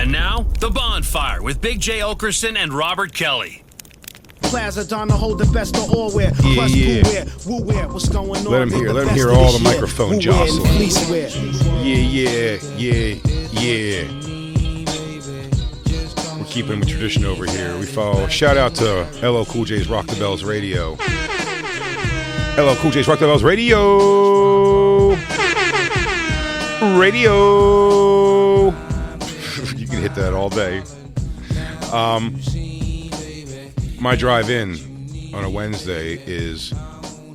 And now, The Bonfire with Big J. Okerson and Robert Kelly. Plaza Don to hold the best of all wear. Woo wear, what's going on? Let him hear all the microphone jostling. Yeah. We're keeping with tradition over here. We follow. Shout out to LL Cool J's Rock the Bells Radio. LL Cool J's Rock the Bells Radio. You can hit that all day. My drive-in on a Wednesday is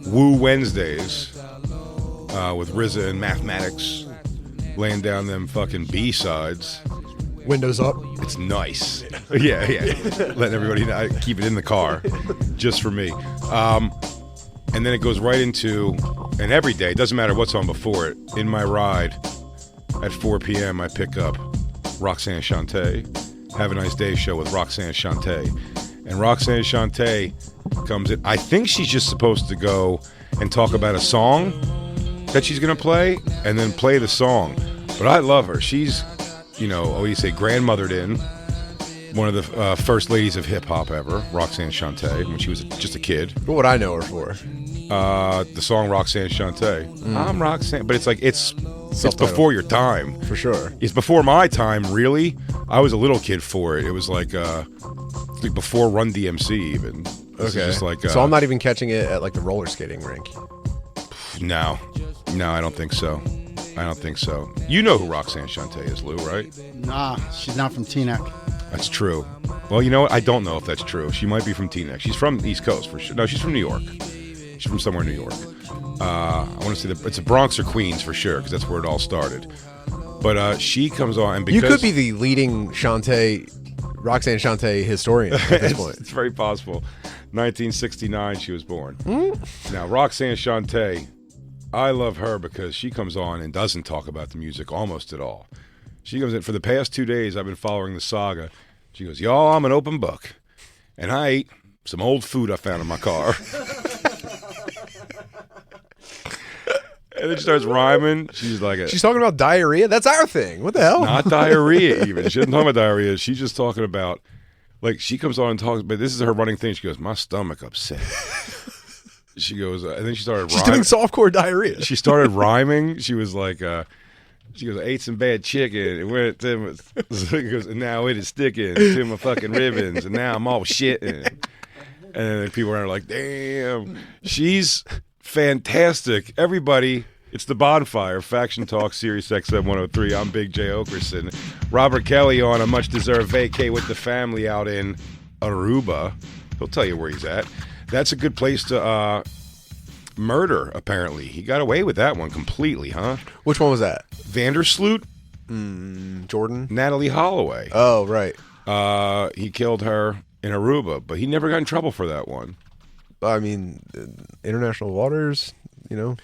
Woo Wednesdays with RZA and Mathematics laying down them fucking B-sides. Windows up. It's nice. Yeah. Letting everybody know, keep it in the car just for me. And then it goes right into, and every day, it doesn't matter what's on before it, in my ride at 4 p.m. I pick up Roxanne Shante. Have a Nice Day show with Roxanne Shante. And Roxanne Shante comes in. I think she's just supposed to go and talk about a song that she's going to play and then play the song. But I love her. She's, grandmothered in one of the first ladies of hip-hop ever, Roxanne Shante, when she was just a kid. What would I know her for? The song Roxanne Shante. I'm Roxanne. But it's before your time. For sure. It's before my time, really. I was a little kid for it. It was like before Run DMC even. This Okay. Just like, so I'm not even catching it at like the roller skating rink. No, I don't think so. You know who Roxanne Shante is, Lou, right? Nah, she's not from Teaneck. That's true. Well, you know what? I don't know if that's true. She might be from Teaneck. She's from the East Coast for sure. No, she's from New York. She's from somewhere in New York. I want to say it's a Bronx or Queens for sure, because that's where it all started. But she comes on, and because you could be the leading Roxanne Shante historian at this point. It's very possible. 1969, she was born. Now, Roxanne Shante, I love her because she comes on and doesn't talk about the music almost at all. She comes in. For the past 2 days, I've been following the saga. She goes, y'all, I'm an open book. And I ate some old food I found in my car. And then she starts rhyming. She's talking about diarrhea? That's our thing. What the hell? Not diarrhea even. She doesn't talk about diarrhea. She's just talking about, she comes on and talks, but this is her running thing. She goes, my stomach upset. She goes, and then she started rhyming. She's doing softcore diarrhea. She started rhyming. She was like, she goes, I ate some bad chicken. And went to and now it is sticking to my fucking ribbons. And now I'm all shitting. And then people are like, damn. She's fantastic. Everybody, it's The Bonfire, Faction Talk, Sirius XM 103. I'm Big J. Okerson. Robert Kelly on a much-deserved vacay with the family out in Aruba. He'll tell you where he's at. That's a good place to murder, apparently. He got away with that one completely, huh? Which one was that? Vandersloot? Jordan? Natalie Holloway. Oh, right. He killed her in Aruba, but he never got in trouble for that one. I mean, international waters, No,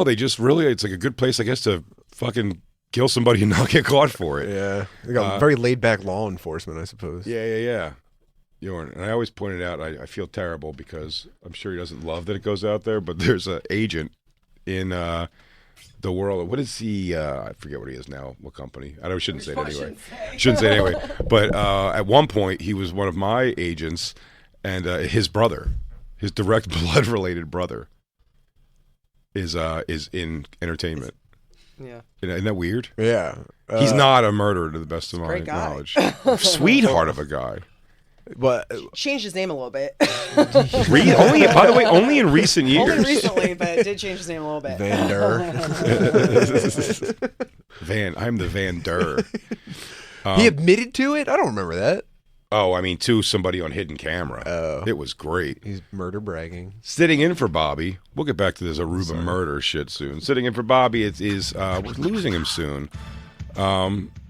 they just really, it's like a good place, I guess, to fucking kill somebody and not get caught for it. Yeah. They got very laid-back law enforcement, I suppose. Yeah. And I always pointed out, I feel terrible because I'm sure he doesn't love that it goes out there, but there's an agent in the world. What is he? I forget what he is now. What company? I shouldn't say it anyway. But at one point, he was one of my agents, and his brother, his direct blood-related brother, is in entertainment. Yeah. Isn't that weird? Yeah. He's not a murderer, to the best of my great guy. knowledge. Sweetheart of a guy. But changed his name a little bit. Only in recent years. Only recently, but did change his name a little bit. Van Der. I'm the Van Der. He admitted to it? I don't remember that. Oh, I mean, to somebody on hidden camera. Oh. It was great. He's murder bragging. Sitting in for Bobby. We'll get back to this Aruba murder shit soon. Sitting in for Bobby is we're losing him soon.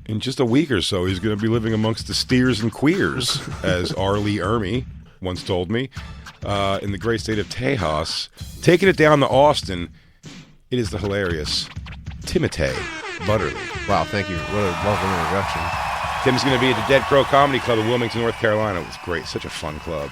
In just a week or so, he's going to be living amongst the steers and queers, as Arlie Ermy once told me, in the great state of Tejas. Taking it down to Austin, it is the hilarious Timotei Butterly. Wow, thank you. What a lovely introduction. Tim's going to be at the Dead Crow Comedy Club in Wilmington, North Carolina. It was great. Such a fun club.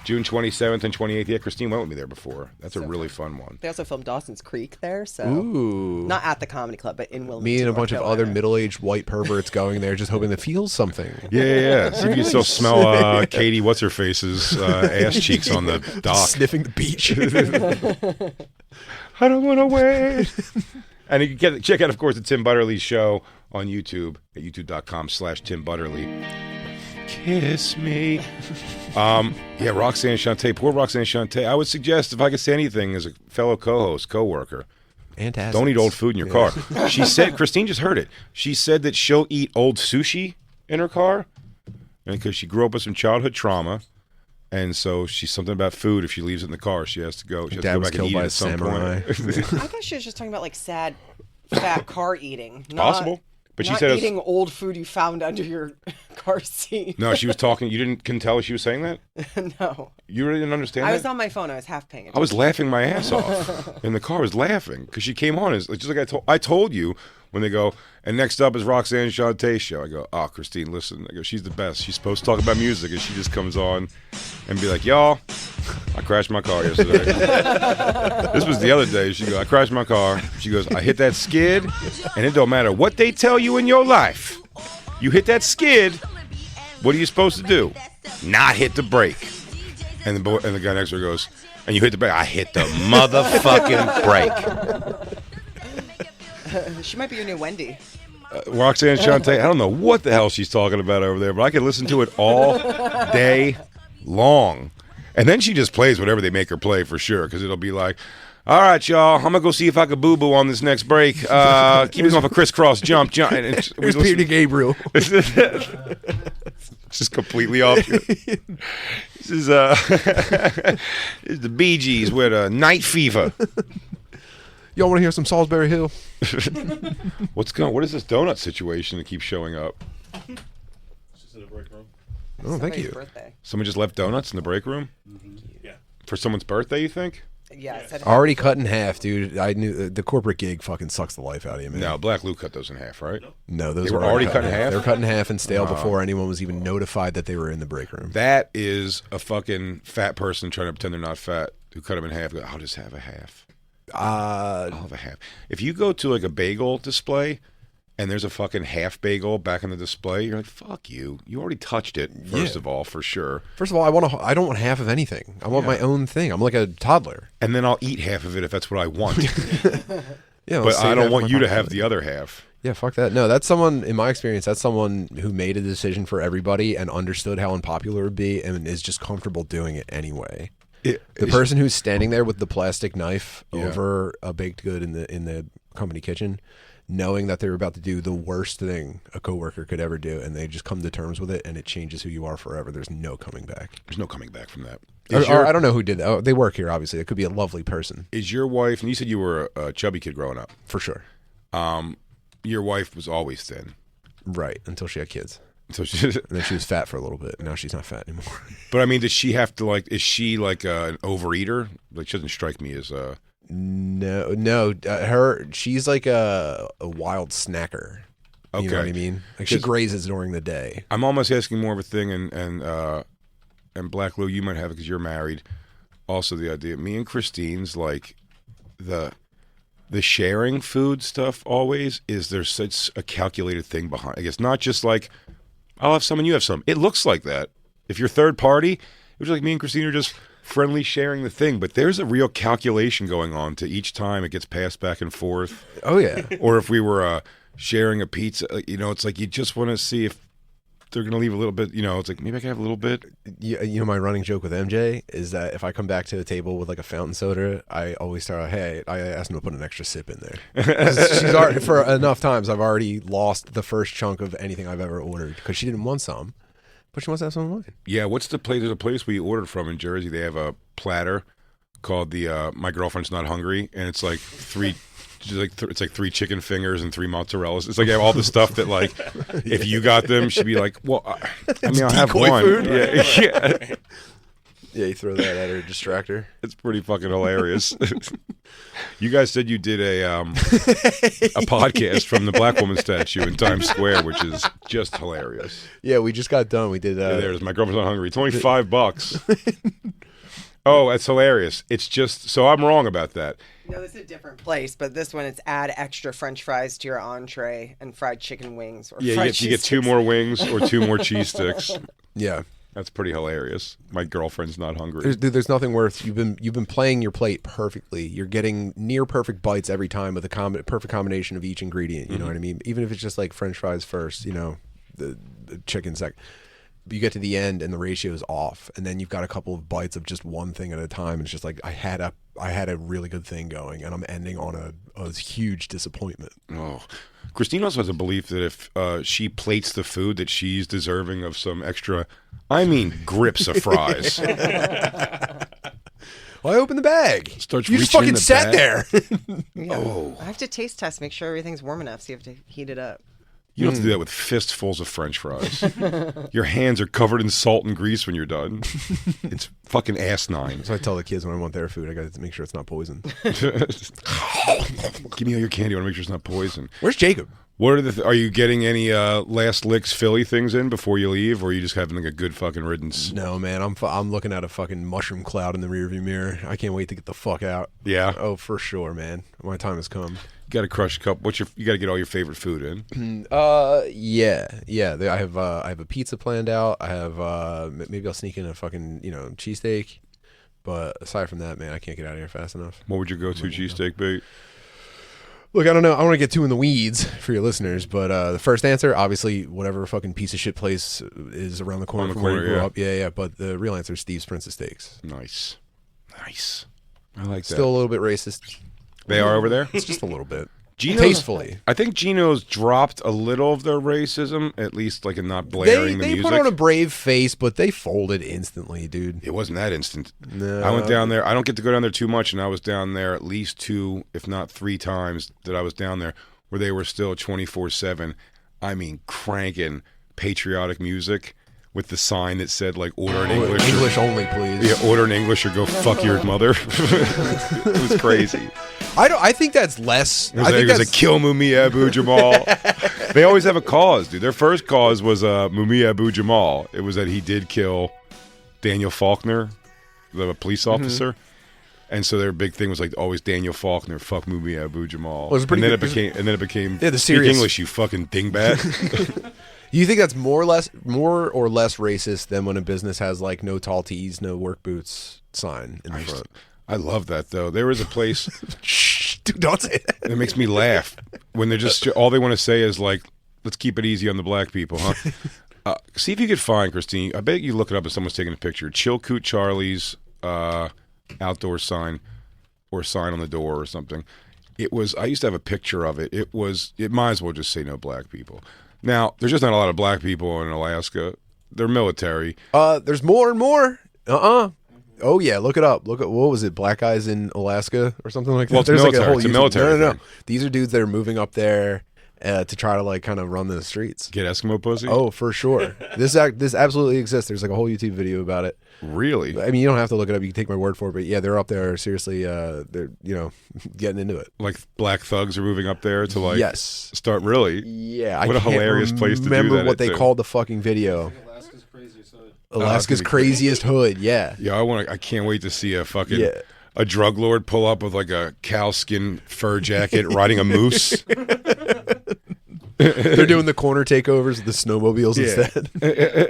June 27th and 28th. Yeah, Christine went with me there before. That's a really fun one. They also filmed Dawson's Creek there, so Ooh. not at the comedy club, but in Wilmington. Me and a North bunch of Carolina. other middle-aged white perverts going there, just hoping to feel something. Yeah. See if you can still smell Katie, what's her face's ass cheeks on the dock. Sniffing the beach. I don't want to wait. And you can check out, of course, the Tim Butterly Show on YouTube at youtube.com/Tim Butterly. Kiss me. Yeah, Roxanne Shante. Poor Roxanne Shante. I would suggest, if I could say anything as a fellow co-host, co-worker, Antacids. don't eat old food in your car. She said, Christine just heard it. She said that she'll eat old sushi in her car because she grew up with some childhood trauma. And so she's something about food. If she leaves it in the car, she has to go. She has Dad to go was back and killed eat by it a at some samurai. point. I thought she was just talking about like sad, fat car eating. Not, Possible. But she not said eating old food you found under your car seat. no, she was talking. You couldn't tell she was saying that? No. You really didn't understand I that? was on my phone. I was half paying attention. I was laughing my ass off in the car. I was laughing because she came on. It's just like I told you when they go, and next up is Roxanne Shante's show. I go, oh, Christine, listen. I go, she's the best. She's supposed to talk about music, and she just comes on and be like, y'all, I crashed my car yesterday. This was the other day. She goes, I crashed my car. She goes, I hit that skid, and it don't matter what they tell you in your life. You hit that skid, what are you supposed to do? Not hit the brake. And the guy next to her goes, and you hit the brake. I hit the motherfucking brake. She might be your new Wendy. Roxanne Shante, I don't know what the hell she's talking about over there, but I could listen to it all day long. And then she just plays whatever they make her play for sure, because it'll be like, all right, y'all, I'm going to go see if I can boo-boo on this next break. Keep it off a crisscross jump. And It was Peter Gabriel. It's just completely off. This is this is the Bee Gees with Night Fever. Y'all want to hear some Salisbury Hill? What is this donut situation that keeps showing up? Oh, thank Somebody's you. Birthday. Someone just left donuts in the break room? Yeah. For someone's birthday, you think? Yeah. It said Already cut in half, dude. I knew the corporate gig fucking sucks the life out of you, man. No, Black Lou cut those in half, right? No, those They were already cut in half? They were cut in half and stale before anyone was even notified that they were in the break room. That is a fucking fat person trying to pretend they're not fat who cut them in half. Go, I'll just have a half. I'll have a half. If you go to like a bagel display and there's a fucking half bagel back on the display, you're like, fuck you. You already touched it, first of all, for sure. First of all, I don't want half of anything. I want my own thing. I'm like a toddler. And then I'll eat half of it if that's what I want. Yeah, But I don't want you to have the other half. Yeah, fuck that. No, that's someone, in my experience, that's someone who made a decision for everybody and understood how unpopular it would be and is just comfortable doing it anyway. The person who's standing there with the plastic knife over a baked good in the company kitchen, knowing that they're about to do the worst thing a coworker could ever do, and they just come to terms with it, and it changes who you are forever. There's no coming back. There's no coming back from that. Or I don't know who did that. Oh, they work here, obviously. It could be a lovely person. Is your wife, and you said you were a chubby kid growing up. For sure. Your wife was always thin. Right, until she had kids. So she, And then she was fat for a little bit. Now she's not fat anymore. but I mean, does she have to is she like an overeater? Like, she doesn't strike me as a... No. She's like a wild snacker. You know what I mean? Like she grazes during the day. I'm almost asking more of a thing, and Black Lou, you might have it because you're married. Also, the idea, me and Christine's like the sharing food stuff always is there's such a calculated thing behind. I guess not just like I'll have some and you have some. It looks like that. If you're third party, it was like me and Christine are just friendly sharing the thing, but there's a real calculation going on to each time it gets passed back and forth. Oh yeah. Or if we were sharing a pizza, it's like you just want to see if they're going to leave a little bit, it's like maybe I can have a little bit. You know, my running joke with MJ is that if I come back to the table with like a fountain soda, I always start, hey, I asked him to put an extra sip in there. She's already, for enough times, I've already lost the first chunk of anything I've ever ordered because she didn't want some, but she wants to have some of mine. Yeah, what's the place? There's a place we ordered from in Jersey. They have a platter called the My Girlfriend's Not Hungry, and it's like it's like 3 chicken fingers and 3 mozzarellas. It's like all the stuff that like if you got them, she'd be like, well, I mean, I'll have one. food. Yeah. Yeah, you throw that at her, distractor. It's pretty fucking hilarious. You guys said you did a podcast from the black woman statue in Times Square, which is just hilarious. Yeah, we just got done. We did. There's my girlfriend's not hungry. It's only $5. Oh, that's hilarious. It's just so I'm wrong about that. No, it's a different place, but this one it's add extra French fries to your entree and fried chicken wings. Or Yeah, you get 2 more wings or 2 more cheese sticks. Yeah. That's pretty hilarious. My girlfriend's not hungry. There's nothing worth. You've been playing your plate perfectly. You're getting near perfect bites every time with a perfect combination of each ingredient. You know what I mean? Even if it's just like French fries first, the chicken second. You get to the end and the ratio is off, and then you've got a couple of bites of just one thing at a time. It's just like I had a really good thing going, and I'm ending on a huge disappointment. Oh, Christine also has a belief that if she plates the food, that she's deserving of some extra. I mean, grips of fries. Well, I opened the bag. Starts you just reaching in fucking the sat bag. there. Oh, I have to taste test, make sure everything's warm enough. So you have to heat it up. You don't have to do that with fistfuls of French fries. Your hands are covered in salt and grease when you're done. It's fucking asinine. So I tell the kids when I want their food, I got to make sure it's not poison. Give me all your candy. I want to make sure it's not poison. Where's Jacob? What are are you getting any last licks Philly things in before you leave, or are you just having like a good fucking riddance? No, man. I'm looking at a fucking mushroom cloud in the rearview mirror. I can't wait to get the fuck out. Yeah. Oh, for sure, man. My time has come. You got to crush a cup. You got to get all your favorite food in. Yeah. I have a pizza planned out. I have maybe I'll sneak in a fucking cheesesteak. But aside from that, man, I can't get out of here fast enough. What would your go-to cheesesteak be? Look, I don't know. I don't want to get too in the weeds for your listeners, but the first answer, obviously, whatever fucking piece of shit place is around the corner from where you grew up. Yeah. But the real answer is Steve's Princess Steaks. Nice. I like that. Still a little bit racist. They are over there? It's just a little bit. Tastefully. I think Gino's dropped a little of their racism, at least like in not blaring the music. They put on a brave face, but they folded instantly, dude. It wasn't that instant. No. I went down there. I don't get to go down there too much, and I was down there at least 2, if not 3 times that I was down there, where they were still 24/7. I mean, cranking patriotic music with the sign that said like "Order in English." English only, please. Yeah, order in English or go fuck your mother. It was crazy. I think that's less. I think there's a kill Mumia Abu Jamal. They always have a cause, dude. Their first cause was Mumia Abu Jamal. It was that he did kill Daniel Faulkner, the police officer. And so their big thing was like always Daniel Faulkner, fuck Mumia Abu Jamal. Well, and then it became the speak serious English, you fucking dingbat. You think that's more or less racist than when a business has like no tall tees, no work boots sign in the front? I love that though. There is a place. Shh, dude, don't say that. It makes me laugh when they're just all they want to say is like, "Let's keep it easy on the black people, huh?" See if you could find Christine. I bet you look it up if someone's taking a picture. Chilcoot Charlie's outdoor sign or sign on the door or something. It was. I used to have a picture of it. It might as well just say no black people. Now there's just not a lot of black people in Alaska. They're military. There's more and more. Oh yeah, look it up. Look at what was it? Black guys in Alaska or something like that. Well, it's There's military. like a whole It's a YouTube- military No. thing. These are dudes that are moving up there to try to like kind of run the streets. Get Eskimo pussy. Oh, for sure. This absolutely exists. There's like a whole YouTube video about it. Really? I mean, you don't have to look it up. You can take my word for it. But yeah, they're up there. Seriously, they're getting into it. Like black thugs are moving up there to like Yes. Start really. Yeah, What I a can't hilarious place to do remember that what they at, too. called the fucking video. Alaska's craziest hood. Alaska's craziest hood. Yeah. Yeah, I can't wait to see a fucking Yeah. a drug lord pull up with like a cowskin fur jacket riding a moose. They're doing the corner takeovers with the snowmobiles Yeah. instead.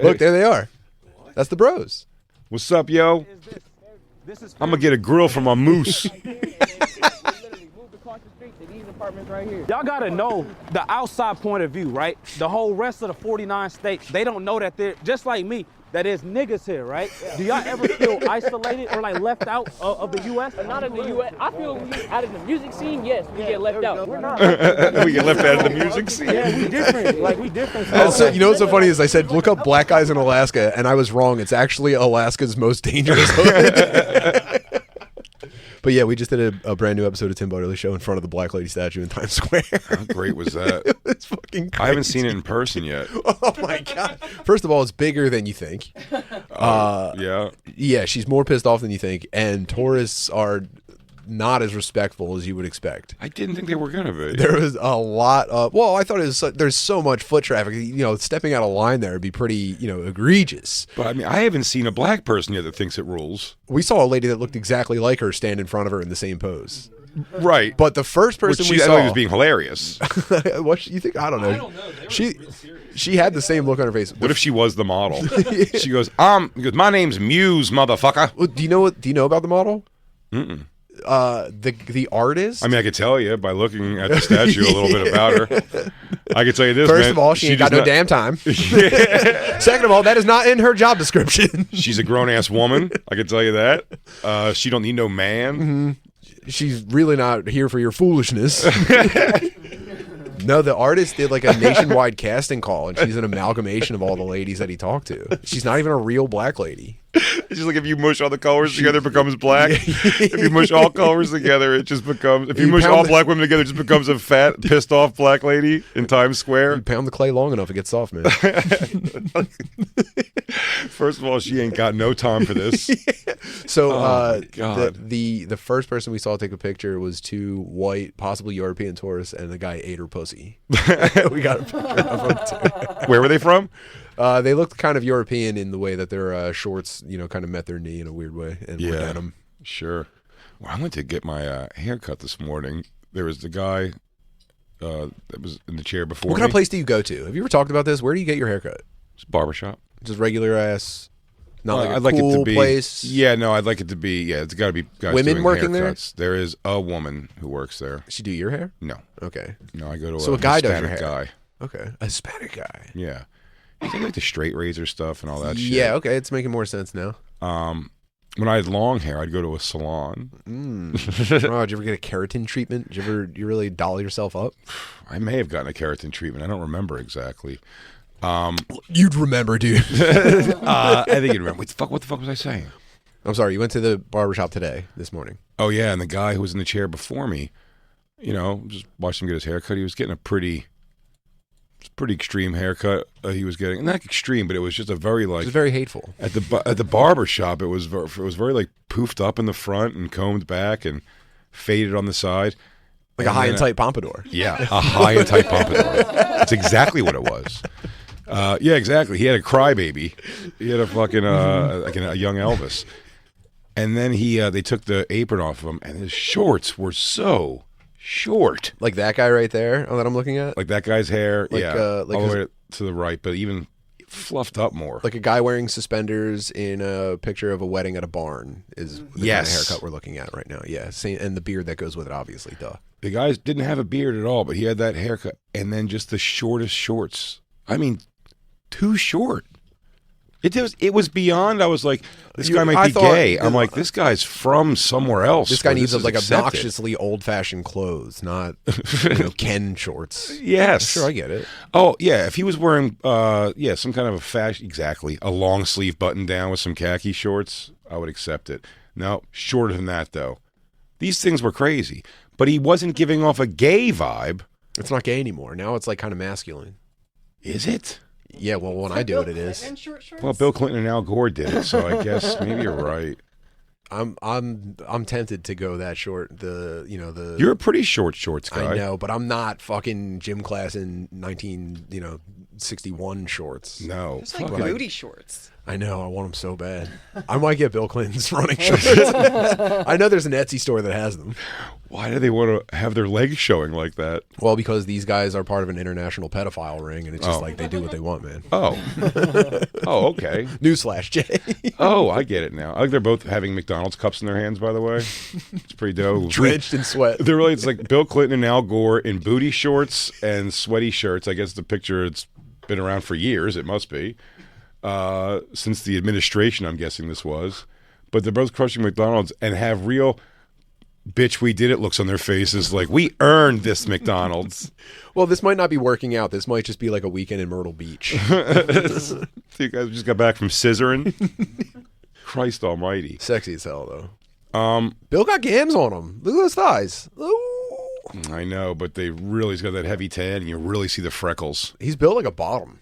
Look, there they are. That's the bros. What's up, yo? I'm gonna get a grill for my moose. Y'all gotta know the outside point of view, right? The whole rest of the 49 states, they don't know that they're just like me, that there's niggas here, right? Do y'all ever feel isolated or like left out of the U.S.? Not in the U.S. I feel out of the music scene, yes, we get left out. We're not. We get left out of the music scene. Yeah, we different. Like, we different. So, you know what's so funny is I said, look up black guys in Alaska, and I was wrong. It's actually Alaska's most dangerous hood. But yeah, we just did a brand new episode of Tim Butterly Show in front of the Black Lady statue in Times Square. How great was that? It's fucking crazy. I haven't seen it in person yet. Oh my God. First of all, it's bigger than you think. Yeah, she's more pissed off than you think, and tourists are not as respectful as you would expect. I didn't think they were gonna be. There was a lot of. Well, I thought it was. There's so much foot traffic. Stepping out of line there would be pretty, egregious. But I mean, I haven't seen a black person yet that thinks it rules. We saw a lady that looked exactly like her stand in front of her in the same pose. Right. But the first person we I saw was being hilarious. What you think? I don't know. She had the same look on her face. What if she was the model? She goes, my name's Muse, motherfucker. Well, do you know about the model? Mm-mm. The artist. I mean, I could tell you by looking at the statue a little bit about her. I could tell you this. First man, of all, she ain't got no damn time. Second of all, that is not in her job description. She's a grown ass woman. I can tell you that. She don't need no man. Mm-hmm. She's really not here for your foolishness. No, the artist did like a nationwide casting call, and she's an amalgamation of all the ladies that he talked to. She's not even a real black lady. It's just like if you mush all the colors together, it becomes black. If you mush all colors together, it just becomes. If you mush all black women together, it just becomes a fat, pissed off black lady in Times Square. You pound the clay long enough, it gets soft, man. First of all, she ain't got no time for this. So, God. the first person we saw take a picture was two white, possibly European tourists, and the guy ate her pussy. We got a picture of them too. Where were they from? They looked kind of European in the way that their shorts, kind of met their knee in a weird way, and were denim. Sure. Well, I went to get my hair cut this morning. There was the guy that was in the chair before me. What kind of place do you go to? Have you ever talked about this? Where do you get your haircut? It's a barbershop. Just regular ass. Not like a I'd like cool it to be, place. Yeah, no, I'd like it to be. Yeah, it's got to be guys women doing working haircuts. There is a woman who works there. She do your hair? No, Okay. no, I go to So a guy does your Hispanic hair. guy. Okay. A Hispanic guy. Yeah, he's like the straight razor stuff and all that shit. Yeah. Okay. It's making more sense now. When I had long hair, I'd go to a salon. Oh, did you ever get a keratin treatment? Did you really doll yourself up? I may have gotten a keratin treatment. I don't remember exactly. You'd remember, dude. I think you'd remember. What the fuck was I saying? I'm sorry. You went to the barbershop this morning. Oh yeah, and the guy who was in the chair before me, just watching him get his haircut. He was getting a pretty extreme haircut. He was getting not extreme, but it was just a very like. It was very hateful. At the barber shop, it was very like poofed up in the front and combed back and faded on the side. Like a high and tight pompadour. Yeah, a high and tight pompadour. That's exactly what it was. Yeah, exactly. He had a crybaby. He had a fucking like a young Elvis. And then they took the apron off of him, and his shorts were so short. Like that guy right there that I'm looking at? Like that guy's hair, like, yeah, like all the way to the right, but even fluffed up more. Like a guy wearing suspenders in a picture of a wedding at a barn is the kind of haircut we're looking at right now. Yeah, same, and the beard that goes with it, obviously, duh. The guy didn't have a beard at all, but he had that haircut, and then just the shortest shorts. I mean, too short. It was beyond. I was like, this guy might be gay. I'm like, this guy's from somewhere else. This guy needs like obnoxiously old-fashioned clothes, not Ken shorts. Yes, sure, I get it. Oh yeah, if he was wearing some kind of a fashion, exactly, a long sleeve button down with some khaki shorts, I would accept it. No, shorter than that though. These things were crazy, but he wasn't giving off a gay vibe. It's not gay anymore. Now it's like kind of masculine. Is it? Yeah, well, when I do it, it is. Well, Bill Clinton and Al Gore did it, so I guess maybe you're right. I'm tempted to go that short. You're a pretty shorts guy. I know, but I'm not fucking gym class in 1961 shorts. No, it's like booty shorts. I know. I want them so bad. I might get Bill Clinton's running shorts. I know there's an Etsy store that has them. Why do they want to have their legs showing like that? Well, because these guys are part of an international pedophile ring, and it's just like they do what they want, man. Oh, okay. Newsflash, Jay. Oh, I get it now. I think they're both having McDonald's cups in their hands. By the way, it's pretty dope. Drenched in sweat. They're really. It's like Bill Clinton and Al Gore in booty shorts and sweaty shirts. I guess the picture. It's been around for years. It must be. Since the administration, I'm guessing this was, but they're both crushing McDonald's and have real bitch we did it looks on their faces like we earned this McDonald's. Well, this might not be working out. This might just be like a weekend in Myrtle Beach. So you guys just got back from scissoring. Christ almighty. Sexy as hell though. Bill got gams on him. Look at those thighs. Ooh. I know, but he's got that heavy tan and you really see the freckles. He's built like a bottom.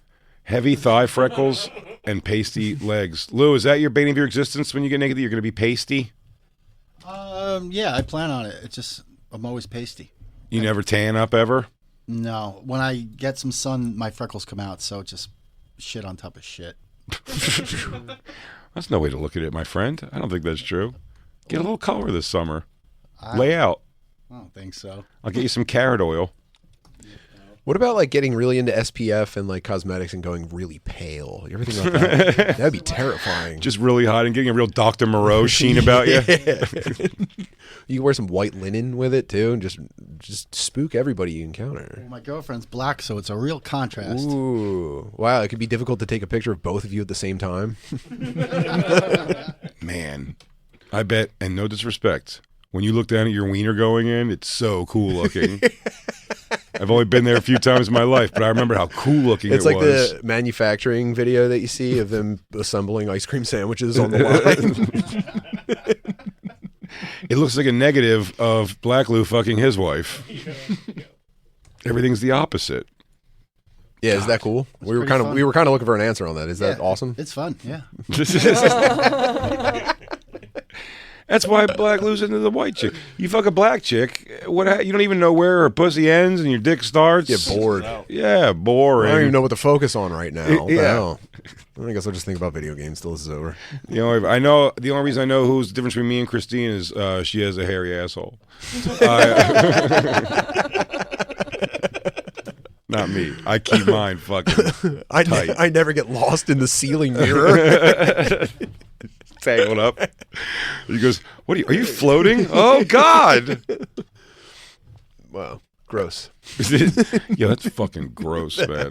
Heavy thigh freckles and pasty legs. Lou, is that your bane of your existence when you get naked? That you're going to be pasty? Yeah, I plan on it. It's just I'm always pasty. You never tan up ever? No, when I get some sun, my freckles come out. So it's just shit on top of shit. That's no way to look at it, my friend. I don't think that's true. Get a little color this summer. Lay out. I don't think so. I'll get you some carrot oil. What about like getting really into SPF and like cosmetics and going really pale? You ever think about that? That'd be terrifying. Just really hot and getting a real Dr. Moreau sheen about you. You can wear some white linen with it too, and just spook everybody you encounter. Well, my girlfriend's black, so it's a real contrast. Ooh, wow! It could be difficult to take a picture of both of you at the same time. Man, I bet, and no disrespect, when you look down at your wiener going in, it's so cool looking. I've only been there a few times in my life, but I remember how cool looking it's it like was. the manufacturing video that you see of them assembling ice cream sandwiches on the line. It looks like a negative of Black Lou fucking his wife. Everything's the opposite. Yeah, is that cool? We were kind of looking for an answer on that. Is that awesome? It's fun, yeah. That's why Black Lou's into the white chick. You fuck a black chick, you don't even know where her pussy ends and your dick starts. Get bored. Yeah, boring. I don't even know what to focus on right now. Yeah. I guess I'll just think about video games till this is over. The only reason I know who's the difference between me and Christine is she has a hairy asshole. Not me. I keep mine fucking tight. I never get lost in the ceiling mirror. Tangled up. He goes, "What are you floating?" Oh God! Wow, gross. Yeah, that's fucking gross, man.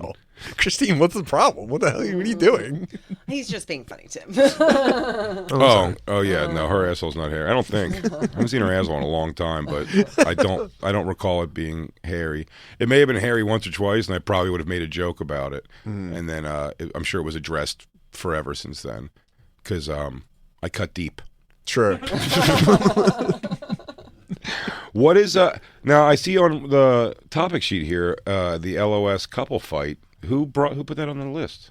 Christine, what's the problem? What the hell? What are you doing? He's just being funny, Tim. Oh yeah, no, her asshole's not hairy. I don't think. I haven't seen her asshole in a long time, but I don't recall it being hairy. It may have been hairy once or twice, and I probably would have made a joke about it, and then I'm sure it was addressed forever since then, because I cut deep. Sure. What is now? I see on the topic sheet here the LOS couple fight. Who put that on the list?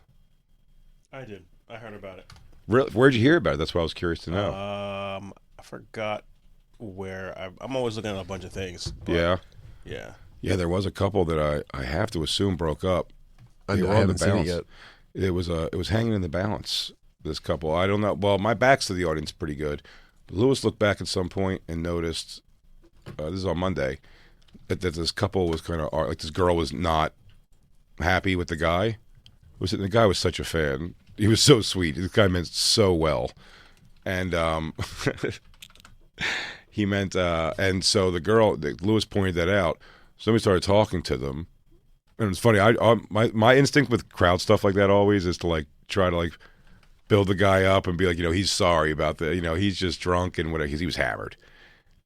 I did. I heard about it. Really? Where'd you hear about it? That's what I was curious to know. I forgot where. I'm always looking at a bunch of things. Yeah. There was a couple that I have to assume broke up. I haven't seen it yet. It was hanging in the balance. This couple, I don't know. Well, my back's to the audience pretty good. Lewis looked back at some point and noticed. This is on Monday. That this couple was kind of like this girl was not happy with the guy. The guy was such a fan. He was so sweet. This guy meant so well, and he meant. And so the girl, Lewis pointed that out. Somebody started talking to them, and it's funny. My instinct with crowd stuff like that always is to like try to like build the guy up and be like, he's sorry about that. He's just drunk and whatever. He was hammered,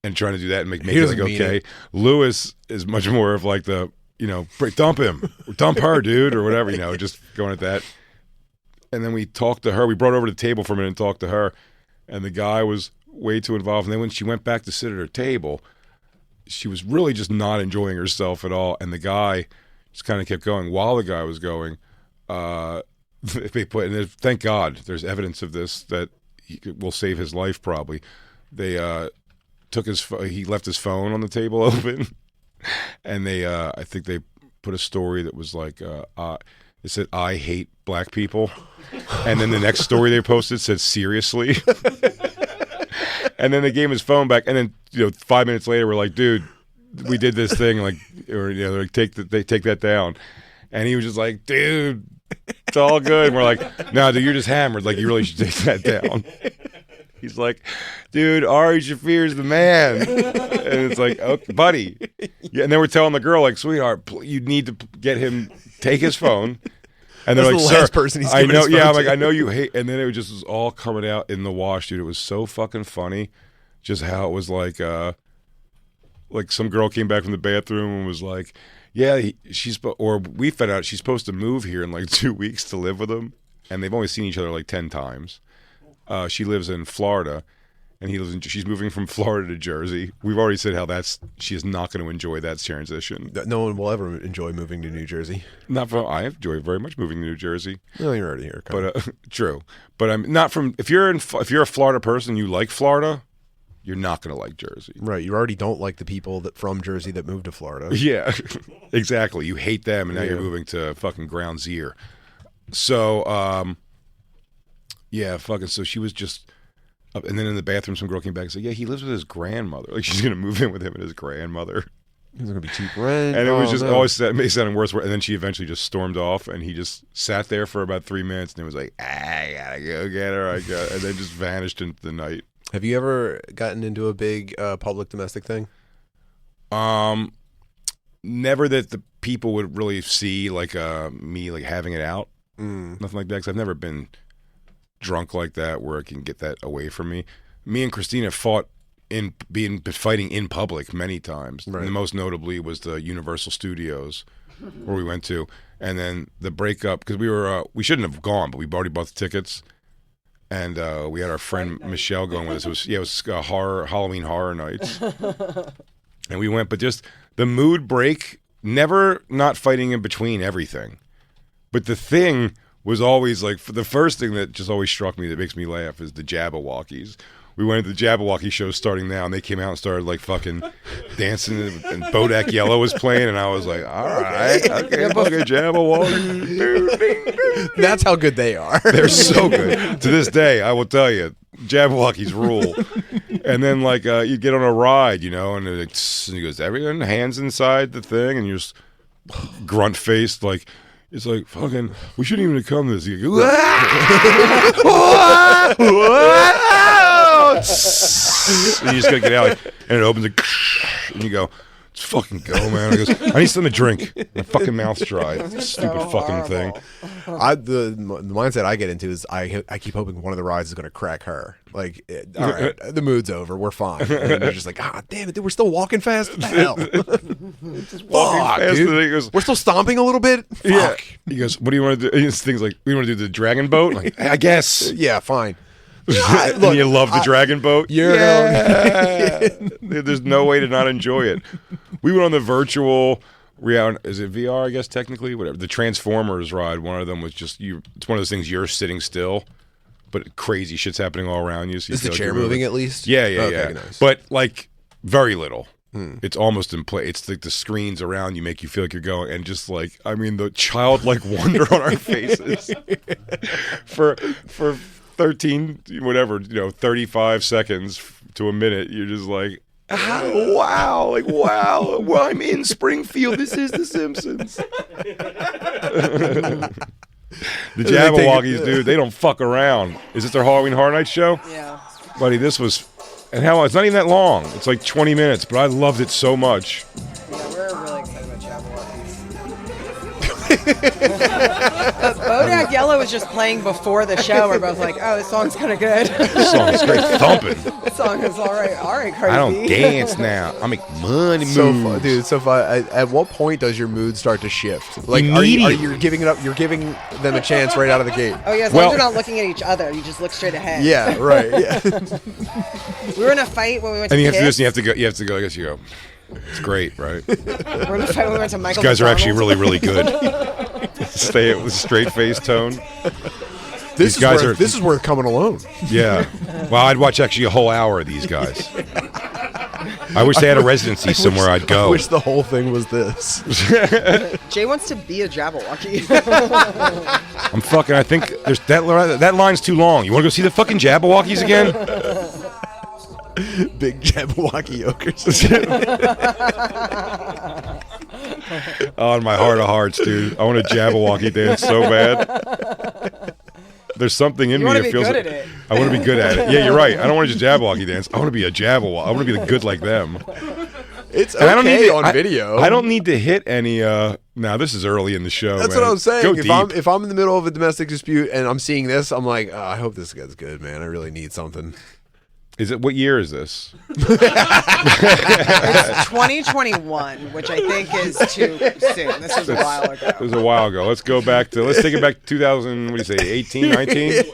and trying to do that and make it like okay. Lewis is much more of like the. Dump him, dump her, dude, or whatever, just going at that. And then we talked to her. We brought her over to the table for a minute and talked to her. And the guy was way too involved. And then when she went back to sit at her table, she was really just not enjoying herself at all. And the guy just kind of kept going. While the guy was going, thank God there's evidence of this that will save his life probably. They he left his phone on the table open. And I think they put a story that was like, it said, "I hate black people," and then the next story they posted said, "Seriously," and then they gave him his phone back, and then 5 minutes later, we're like, "Dude, we did this thing," like, or they're like, take that down, and he was just like, "Dude, it's all good." And we're like, "No, dude, you're just hammered. Like, you really should take that down." He's like, "Dude, Ari Shaffir's the man." And it's like, "Okay, buddy." Yeah, and then we're telling the girl, like, "Sweetheart, you need to get him, take his phone." And they're like, "Sir, person he's I know." Yeah, I'm like, "I know you hate." And then it was all coming out in the wash, dude. It was so fucking funny, just how it was like some girl came back from the bathroom and was like, "Yeah, we found out she's supposed to move here in like 2 weeks to live with him, and they've only seen each other like 10 times." She lives in Florida, and she's moving from Florida to Jersey. We've already said how she is not going to enjoy that transition. No one will ever enjoy moving to New Jersey. I enjoy very much moving to New Jersey. No, you're already here. But true. But I'm not from. If you're a Florida person, you like Florida, you're not going to like Jersey. Right. You already don't like the people from Jersey that moved to Florida. Yeah, exactly. You hate them, and now you're moving to fucking ground zero. So, yeah, fucking. So she was just. And then in the bathroom, some girl came back and said, "Yeah, he lives with his grandmother. Like she's gonna move in with him and his grandmother. He's gonna be cheap rent." And it was just always made it sounding worse. And then she eventually just stormed off, and he just sat there for about 3 minutes, and it was like, "I gotta go get her." And then just vanished into the night. Have you ever gotten into a big public domestic thing? Never that the people would really see like me like having it out. Nothing like that. Because I've never been drunk like that where I can get that away from me. Me and Christina fought fighting in public many times. Right. And the most notably was the Universal Studios where we went to, and then the breakup because we shouldn't have gone, but we already bought the tickets, and we had our friend Michelle going with us. It was Halloween horror nights, and we went. But just the mood break, never not fighting in between everything, but the thing was always like the first thing that just always struck me that makes me laugh is the Jabberwockies. We went to the Jabberwocky show starting now, and they came out and started like fucking dancing, and Bodak Yellow was playing, and I was like, all right, okay, fucking Jabberwocky. That's how good they are. They're so good. To this day, I will tell you, Jabberwockies rule. And then like you get on a ride, and he goes, everyone hands inside the thing, and you're just grunt faced like. It's like, fucking, we shouldn't even have come to this. You go, and you just gotta get out, and it opens, and you go, let's fucking go, man. I goes, I need something to drink. My fucking mouth's dry. Stupid fucking thing. The mindset I get into is I keep hoping one of the rides is going to crack her. Like, all right, the mood's over. We're fine. And they're just like, damn it, dude, we're still walking fast. What the hell? Just walking fast. Dude. Goes, we're still stomping a little bit. Fuck. Yeah. He goes, what do you want to do? It's things like, we want to do the dragon boat? Like, I guess. Yeah, fine. Look, and you love the dragon boat? Yeah. There's no way to not enjoy it. We went on the virtual reality. Is it VR, I guess, technically? Whatever. The Transformers ride, one of them was just, it's one of those things you're sitting still, but crazy shit's happening all around you. So you is the chair moving at least? Yeah, okay, nice. But like very little. It's almost in play. It's like the screens around you make you feel like you're going, and just like, I mean, the childlike wonder on our faces for 13, whatever, 35 seconds to a minute. You're just like, wow, like, wow. Well, I'm in Springfield. This is The Simpsons. The Jabberwockies, dude, they don't fuck around. Is this their Halloween Horror Nights show? Yeah. Buddy, this was, and how, it's not even that long. It's like 20 minutes, but I loved it so much. Yeah, we're really excited about Jabberwockies. Bodak Yellow was just playing before the show. We're both like, oh, this song's kind of good. This song's great thumping. This song is all right, crazy. I don't dance now. I make money moves. So fun, dude. So fun. At what point does your mood start to shift? Like, are you giving it up? You're giving them a chance right out of the gate. Oh yeah, as long as you're not looking at each other, you just look straight ahead. Yeah, right. Yeah. We were in a fight when we went to. And you have to do Kiss. this. And you have to go. I guess you go. It's great, right? We're in a fight when we went to Michael. These guys are actually McDonald's. really good. Stay with a straight face tone. This is worth coming alone. Yeah. Well, I'd watch actually a whole hour of these guys. I wish they had a residency somewhere I'd go. I wish the whole thing was this. Jay wants to be a Jabberwocky. I'm fucking. I think there's that line's too long. You want to go see the fucking Jabberwockies again? Big Jabberwocky yokers. Oh, in my heart of hearts, dude. I want a Jabberwocky dance so bad. There's something in me that feels like I want to be good at it. Yeah, you're right. I don't want to just Jabberwocky dance. I want to be a Jabberwocky. I want to be good like them. It's okay, I don't need on video. I don't need to hit any. Now this is early in the show. That's man. what I'm saying. Go if I'm in the middle of a domestic dispute and I'm seeing this, I'm like, I hope this gets good, man. I really need something. Is it, what year is this? It's 2021, which I think is too soon. This was a while ago. It was a while ago. Let's take it back to 2000, what do you say, 18, 19?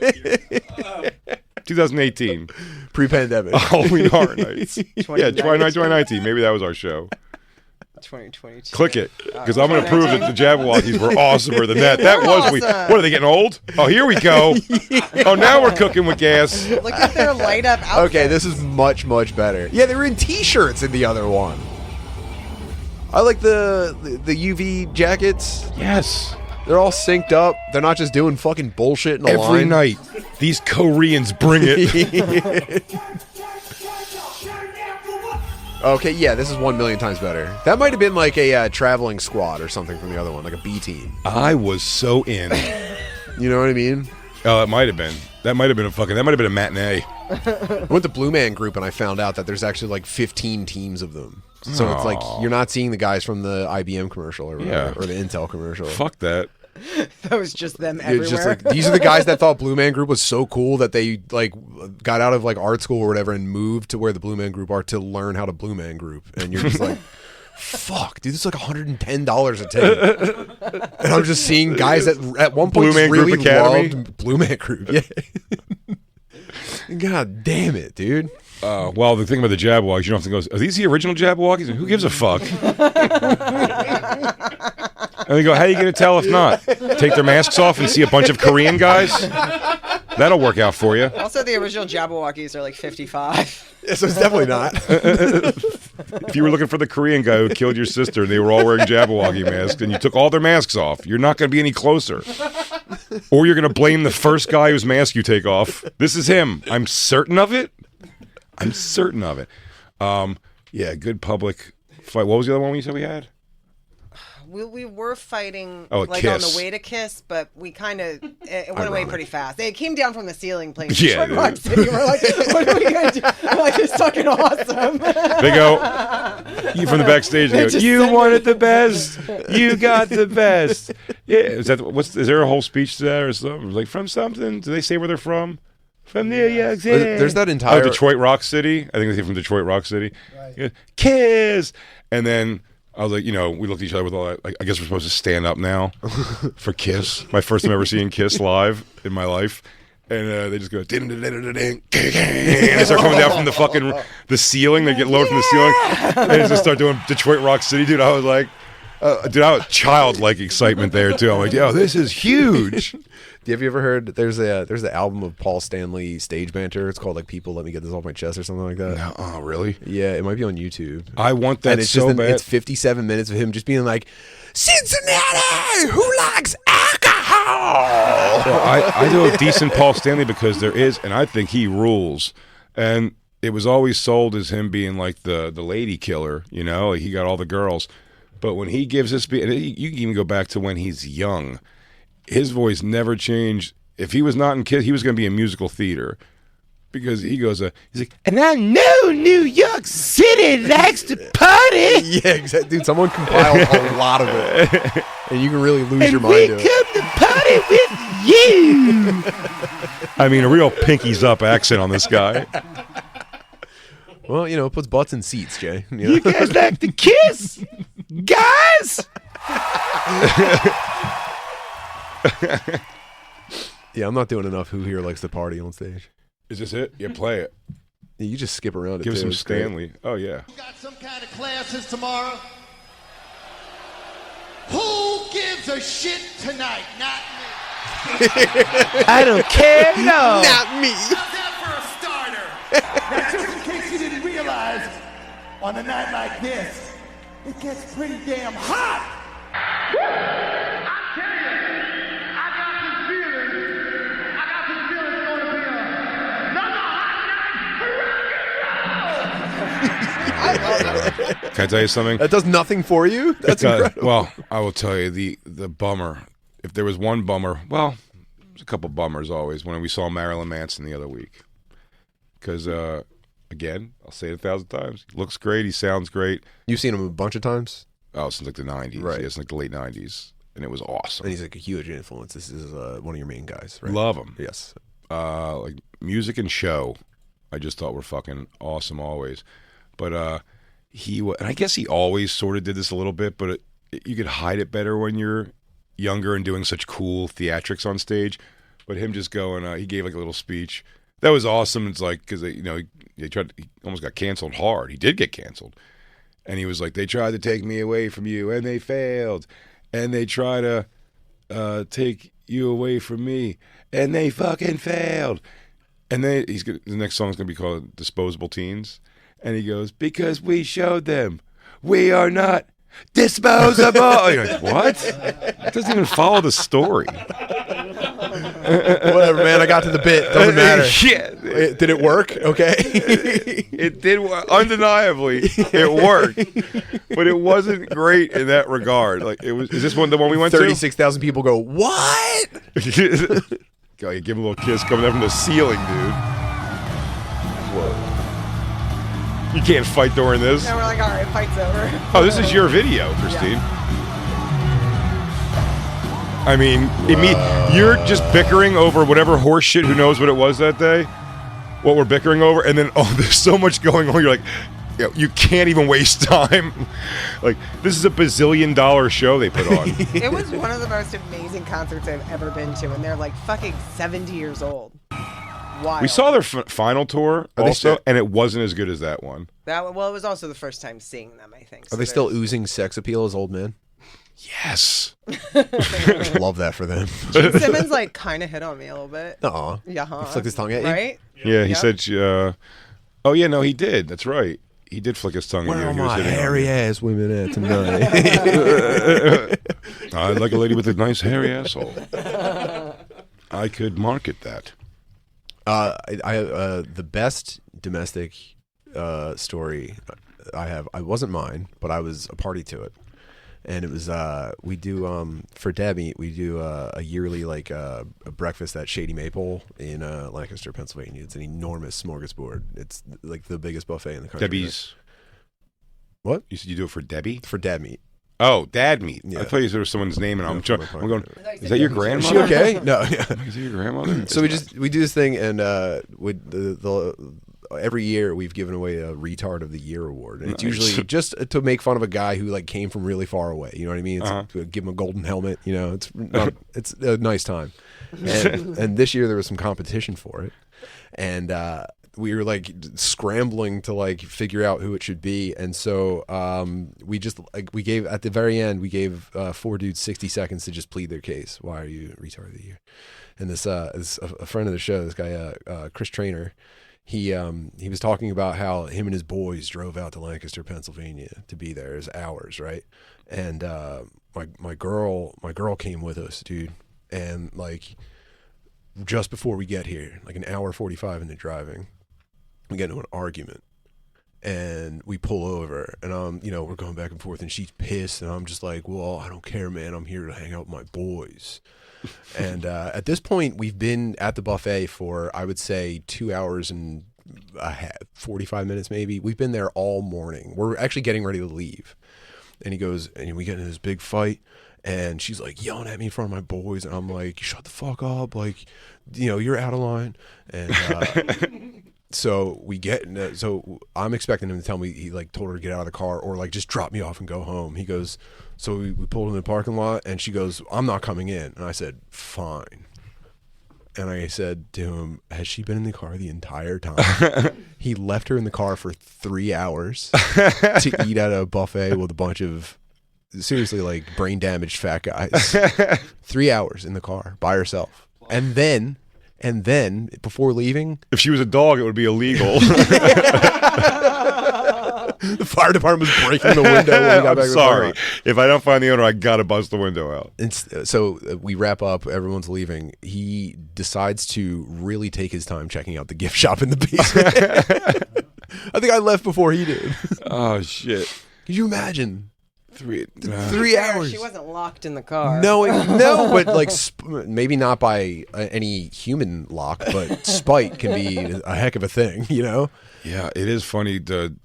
2018. Pre-pandemic. Halloween Horror Nights. Yeah, 2019. Maybe that was our show. 2022. Click it, because I'm going to prove that the Jabberwockies were awesomer than that. That was awesome. What are they getting old? Oh, here we go. Oh, now we're cooking with gas. Look at their light up outfits. Okay, this is much better. Yeah, they were in t-shirts in the other one. I like the UV jackets. Yes. They're all synced up. They're not just doing fucking bullshit in a line. Every night, these Koreans bring it. Okay, yeah, this is 1,000,000 times better. That might have been like a traveling squad or something from the other one, like a B team. I was so in. You know what I mean? Oh, it might have been. That might have been a matinee. I went to Blue Man Group and I found out that there's actually like 15 teams of them. So it's like you're not seeing the guys from the IBM commercial or the Intel commercial. Fuck that. That was just them everywhere. It's just like, these are the guys that thought Blue Man Group was so cool that they like got out of like art school or whatever and moved to where the Blue Man Group are to learn how to Blue Man Group. And you're just like, fuck, dude, this is like $110 a ticket. And I'm just seeing guys that at one point Blue Man really Group Academy? loved Blue Man Group. Yeah. God damn it, dude. Well, the thing about the Jabberwockies, you don't have to go, are these the original Jabberwockies? Who gives a fuck? And they go, how are you going to tell if not? Take their masks off and see a bunch of Korean guys? That'll work out for you. Also, the original Jabberwockies are like 55. Yeah, so it's definitely not. If you were looking for the Korean guy who killed your sister and they were all wearing Jabberwocky masks and you took all their masks off, you're not going to be any closer. Or you're going to blame the first guy whose mask you take off. This is him. I'm certain of it. I'm certain of it. Yeah, good public fight. What was the other one you said we had? We were fighting on the way to Kiss, but we kind of it went away pretty fast. They came down from the ceiling playing Yeah, Detroit Rock City. We're like, what are we gonna do? I'm like, it's fucking awesome. They go, you from the backstage. They go, you wanted the best. You got the best. Yeah, is there a whole speech to that or something? Like from something? Do they say where they're from? From New York City. There's that entire Detroit Rock City. I think they say from Detroit Rock City. Right. Yeah. Kiss, and then. I was like, we looked at each other with all that. Like, I guess we're supposed to stand up now for Kiss. My first time ever seeing Kiss live in my life. And they just go, and they start coming down from the ceiling. They get lowered from the ceiling. And they just start doing Detroit Rock City, dude. I was like, I was childlike excitement there, too. I'm like, yo, this is huge. Have you ever heard there's the album of Paul Stanley stage banter? It's called like People Let Me Get This Off My Chest or something like that. No, oh, really? Yeah, it might be on YouTube. I want that and it's so bad. It's 57 minutes of him just being like, Cincinnati, who likes alcohol? Well, I do a decent Paul Stanley because there is, and I think he rules. And it was always sold as him being like the lady killer, he got all the girls. But when he gives this, you can even go back to when he's young. His voice never changed. If he was not in Kiss, he was going to be in musical theater. Because he goes, he's like, and I know New York City likes to party. Yeah, exactly. Dude, someone compiled a lot of it. And you can really lose your mind to it. And we come to party with you. I mean, a real pinkies up accent on this guy. Well, it puts butts in seats, Jay. You guys like to kiss? Guys? Yeah, I'm not doing enough Who Here Likes to Party on stage. Is this it? Yeah, play it. Yeah, you just skip around it. Give too. some It's Stanley. great. Oh, yeah. Got some kind of classes tomorrow? Who gives a shit tonight? Not me. I don't care, no. Not me. How's that for a starter? Now, just in case you didn't realize, on a night like this, it gets pretty damn hot. I tell you, I got this feeling it's going to be another hot night for rock and roll. Can I tell you something? That does nothing for you? That's incredible. Well, I will tell you the bummer. If there was one bummer, well, there's a couple bummers always when we saw Marilyn Manson the other week. Because, again, I'll say it 1,000 times. He looks great. He sounds great. You've seen him a bunch of times? Oh, since like the 90s. Right. Yeah, since like the late 90s. And it was awesome. And he's like a huge influence. This is one of your main guys, right? Love him. Yes. Like music and show, I just thought were fucking awesome always. But and I guess he always sort of did this a little bit, but you could hide it better when you're younger and doing such cool theatrics on stage. But him just going, he gave like a little speech. That was awesome. It's like because he almost got canceled hard. He did get canceled, and he was like, they tried to take me away from you, and they failed, and they try to take you away from me, and they fucking failed. And then the next song's gonna be called "Disposable Teens," and he goes, because we showed them we are not disposable. You're like, what? It doesn't even follow the story. Whatever, man. I got to the bit. Doesn't matter. Yeah. Did it work? Okay. It did work. Undeniably, it worked. But it wasn't great in that regard. Like it was. Is this the one we went to? 36,000 people go, what? Go, you give him a little kiss coming up from the ceiling, dude. Whoa. You can't fight during this. Now we're like, all right, fight's over. Oh, this is your video, Christine. Yeah. I mean, you're just bickering over whatever horse shit, who knows what it was that day, what we're bickering over, and then, there's so much going on, you're like, you can't even waste time. Like, this is a bazillion-dollar show they put on. It was one of the most amazing concerts I've ever been to, and they're like fucking 70 years old. Wild. We saw their final tour also, and it wasn't as good as that one. It was also the first time seeing them, I think. Are they still oozing sex appeal as old men? Yes. Love that for them. Gene Simmons kind of hit on me a little bit. Aw. Yeah. He flicked his tongue at you? Right? Yeah, he said, oh yeah, no, he did. That's right. He did flick his tongue at you. Where are He was my hitting on hairy you. ass women at tonight? I'd like a lady with a nice hairy asshole. I could market that. The best domestic story I have, I wasn't mine, but I was a party to it. And it was we do for Debbie, we do a yearly a breakfast at Shady Maple in Lancaster, Pennsylvania. It's an enormous smorgasbord. It's like the biggest buffet in the country. Debbie's. What? You said you do it for Debbie? For Dad Meat. Oh, Dad Meat. Yeah. I thought you said it was someone's name, and I'm going. Is that your grandmother? Is she okay? No. Yeah. Is that your grandmother? So we do this thing, and with every year we've given away a retard of the year award, and it's usually just to make fun of a guy who came from really far away. You know what I mean? It's to give him a golden helmet. You know, it's a nice time. And this year there was some competition for it, and we were scrambling to figure out who it should be, and so we just we gave at the very end we gave 4 dudes 60 seconds to just plead their case. Why are you retard of the year? And this is a friend of the show, this guy Chris Trainer. He was talking about how him and his boys drove out to Lancaster, Pennsylvania to be there. It was hours, right? And my girl came with us, dude. And just before we get here, an hour 45 into driving, we get into an argument. And we pull over, and we're going back and forth, and she's pissed, and I'm just like, well, I don't care, man. I'm here to hang out with my boys. And at this point, we've been at the buffet for, I would say, 2 hours and 45 minutes, maybe. We've been there all morning. We're actually getting ready to leave. And he goes, and we get into this big fight, and she's yelling at me in front of my boys, and I'm like, shut the fuck up, you're out of line. And so we get, so I'm expecting him to tell me he told her to get out of the car or just drop me off and go home. He goes, so we pulled in the parking lot, and she goes, I'm not coming in. And I said, fine. And I said to him, has she been in the car the entire time? He left her in the car for 3 hours to eat at a buffet with a bunch of seriously brain damaged fat guys. 3 hours in the car by herself. And then before leaving, if she was a dog, it would be illegal. The fire department was breaking the window when we got back. I'm sorry. If I don't find the owner, I gotta bust the window out. And so we wrap up. Everyone's leaving. He decides to really take his time checking out the gift shop in the basement. I think I left before he did. Oh shit! Could you imagine? 3 hours. She wasn't locked in the car. No, but maybe not by any human lock, but spite can be a heck of a thing, you know? Yeah, it is funny to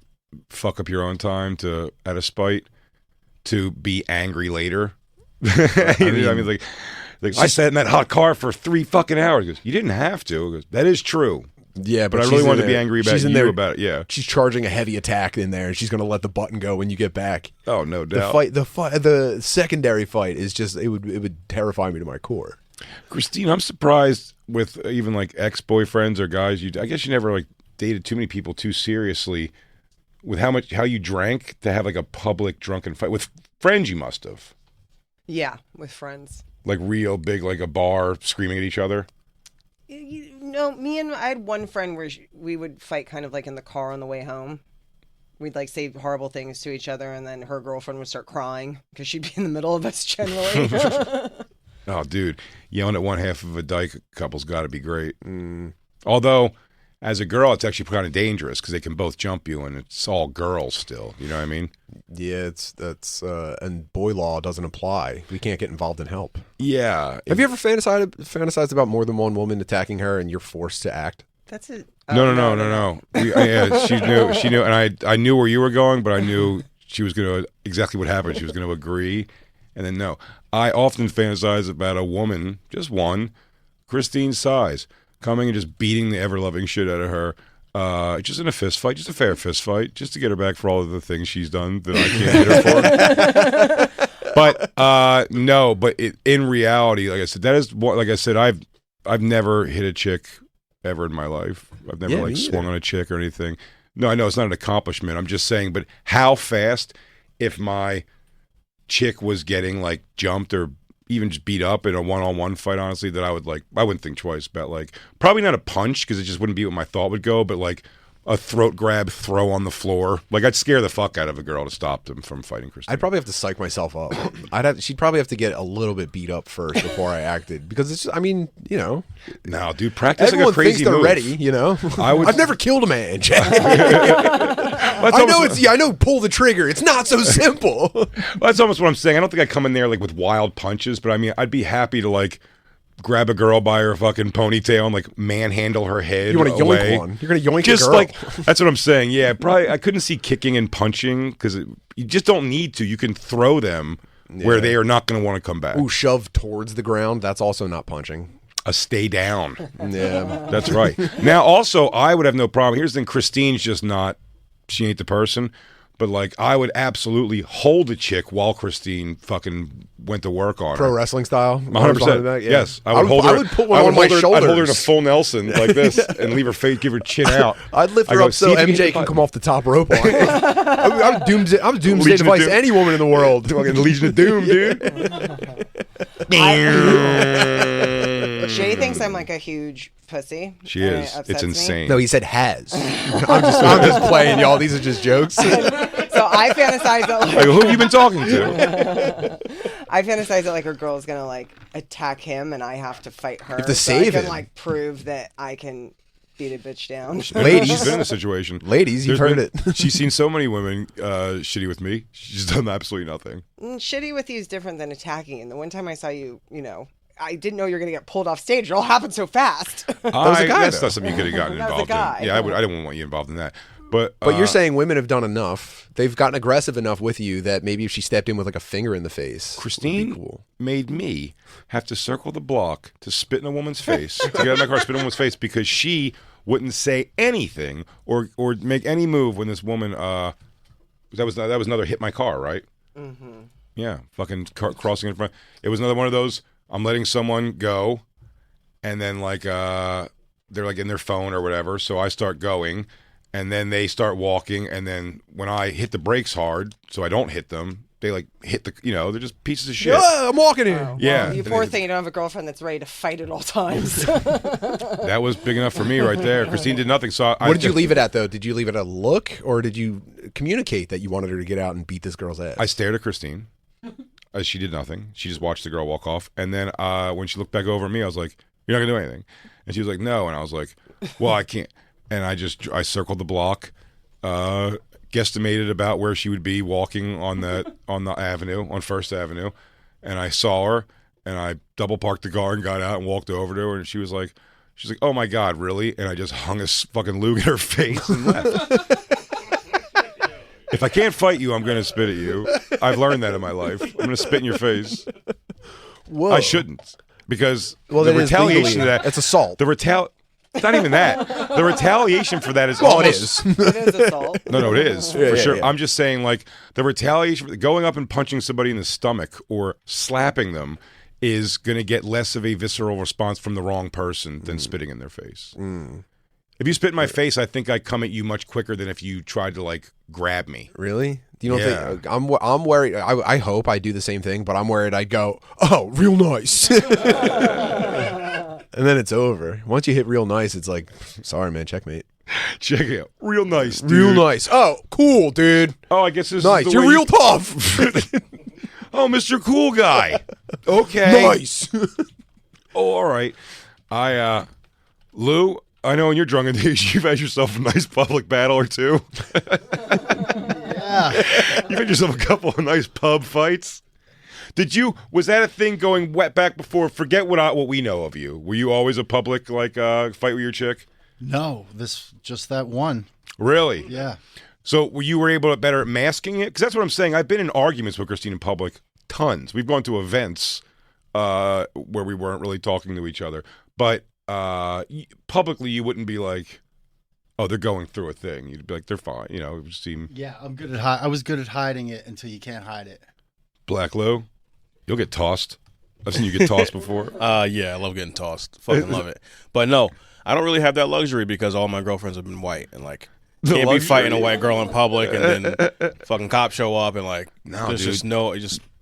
fuck up your own time out of spite to be angry later. I mean, I sat in that hot car for 3 fucking hours. He goes, you didn't have to. He goes, that is true. Yeah, but I really wanted to be angry about you about it. Yeah, she's charging a heavy attack in there, and she's going to let the button go when you get back. Oh, no doubt. The secondary fight is just it would terrify me to my core. Christine, I'm surprised with even like ex-boyfriends or guys. I guess you never like dated too many people too seriously. With how you drank to have like a public drunken fight with friends, you must have. Yeah, with friends. Like real big, like a bar screaming at each other. No, I had one friend where we would fight kind of like in the car on the way home. We'd like say horrible things to each other, and then her girlfriend would start crying because she'd be in the middle of us generally. Oh, dude, yelling at one half of a dyke couple's got to be great. Although, as a girl, it's actually kind of dangerous because they can both jump you, and it's all girls still. You know what I mean? Yeah, and boy law doesn't apply. We can't get involved in help. Yeah. Have you ever fantasized about more than one woman attacking her, and you're forced to act? That's it. No. Yeah, she knew, and I knew where you were going, but I knew she was going to exactly what happened. She was going to agree, and then no. I often fantasize about a woman, just one, Christine's size, coming and just beating the ever-loving shit out of her, just in a fist fight, just a fair fist fight, just to get her back for all of the things she's done that I can't hit her for. But no, but in reality, like I said, that is what. Like I said, I've never hit a chick ever in my life. I've never swung on a chick or anything. No, I know it's not an accomplishment. I'm just saying, but how fast if my chick was getting like jumped or even just beat up in a one-on-one fight, honestly, that I wouldn't think twice about, like, probably not a punch because it just wouldn't be what my thought would go, but like a throat grab, throw on the floor. Like, I'd scare the fuck out of a girl to stop them from fighting Christine. I'd probably have to psych myself up. She'd probably have to get a little bit beat up first before I acted, because it's just, I mean, you know. No, dude, practice everyone like a crazy thinks they're move. ready, you know. I've never killed a man, Jack. I know pull the trigger. It's not so simple. Well, that's almost what I'm saying. I don't think I'd come in there like with wild punches, but I mean, I'd be happy to like grab a girl by her fucking ponytail and like manhandle her head. You want to away. yoink one? You're gonna yoink just a girl. Like that's what I'm saying. Yeah, probably. I couldn't see kicking and punching because you just don't need to. You can throw them where they are not going to want to come back. Ooh, shove towards the ground. That's also not punching. A stay down. Yeah, that's right. Now, also, I would have no problem. Here's the thing: Christine's just not. She ain't the person. But like, I would absolutely hold a chick while Christine fucking went to work on pro her. wrestling style. 100%. Yeah. Yes, I would hold her. I would put one on my shoulders. I'd hold her in a full Nelson like this and leave her face, give her chin out. I'd lift her up so MJ can come off the top rope on it. I'm doomsday device any woman in the world. Fucking Legion of Doom, dude. Jay thinks I'm like a huge pussy. She is. It's insane. No, he said has. I'm just playing, y'all. These are just jokes. So I fantasize that like, who have you been talking to? I fantasize that like a girl's gonna like attack him and I have to fight her. You have to so save I can him. like prove that I can beat a bitch down. Ladies, she's been in a situation. Ladies, you've heard it. She's seen so many women shitty with me. She's done absolutely nothing. Shitty with you is different than attacking. And the one time I saw you, I didn't know you were going to get pulled off stage. It all happened so fast. That was a guy, that's not something you could have gotten That was a involved guy. in. Yeah, I didn't want you involved in that. But you're saying women have done enough. They've gotten aggressive enough with you that maybe if she stepped in with like a finger in the face, Christine made me have to circle the block to spit in a woman's face, to get out of my car, spit in a woman's face, because she wouldn't say anything or make any move when this woman that was another hit my car, right? Mm-hmm. Yeah, fucking crossing in front. It was another one of those. I'm letting someone go, and then like they're like in their phone or whatever. So I start going, and then they start walking, and then when I hit the brakes hard, so I don't hit them, they like hit the, they're just pieces of shit. Yeah, I'm walking here. Well, yeah, you poor thing. You don't have a girlfriend that's ready to fight at all times. That was big enough for me right there. Christine did nothing. So what did you leave it at though? Did you leave it at a look, or did you communicate that you wanted her to get out and beat this girl's ass? I stared at Christine. She did nothing. She just watched the girl walk off. And then when she looked back over at me, I was like, "You're not gonna do anything." And she was like, "No." And I was like, "Well, I can't." And I circled the block, guesstimated about where she would be walking on the avenue, on First Avenue, and I saw her, and I double parked the car and got out and walked over to her, and she's like, "Oh my God, really?" And I just hung a fucking lug in her face and left. If I can't fight you, I'm going to spit at you. I've learned that in my life. I'm going to spit in your face. Whoa. I shouldn't, because the retaliation to that, it's assault. It's not even that. The retaliation for that is it almost... is. It is assault. No, it is, Yeah, for sure. yeah. I'm just saying, like, the retaliation, going up and punching somebody in the stomach or slapping them is going to get less of a visceral response from the wrong person than spitting in their face. If you spit in my face, I think I come at you much quicker than if you tried to like grab me. Really? You don't think I'm worried? I hope I do the same thing, but I'm worried I'd go, oh, real nice, and then it's over. Once you hit real nice, it's like, sorry, man, checkmate. Check it out. Real nice, dude. Real nice. Oh, cool, dude. Oh, I guess this nice. is the You're way real tough. Oh, Mr. Cool Guy. Okay. Nice. Oh, all right. Lou, I know in your drunken days you've had yourself a nice public battle or two. Yeah. You've had yourself a couple of nice pub fights. Was that a thing going wet back before? Forget what we know of you. Were you always a public fight with your chick? No, just that one. Really? Yeah. So you were able to better at masking it? Because that's what I'm saying. I've been in arguments with Christine in public, tons. We've gone to events where we weren't really talking to each other. But publicly, you wouldn't be like, oh, they're going through a thing. You'd be like, they're fine. You know, it would seem... Yeah, I was good at hiding it until you can't hide it. Black Lou, you'll get tossed. I've seen you get tossed before. Yeah, I love getting tossed. Fucking love it. But no, I don't really have that luxury because all my girlfriends have been white and like can't be fighting a white girl in public and then fucking cops show up and like there's just no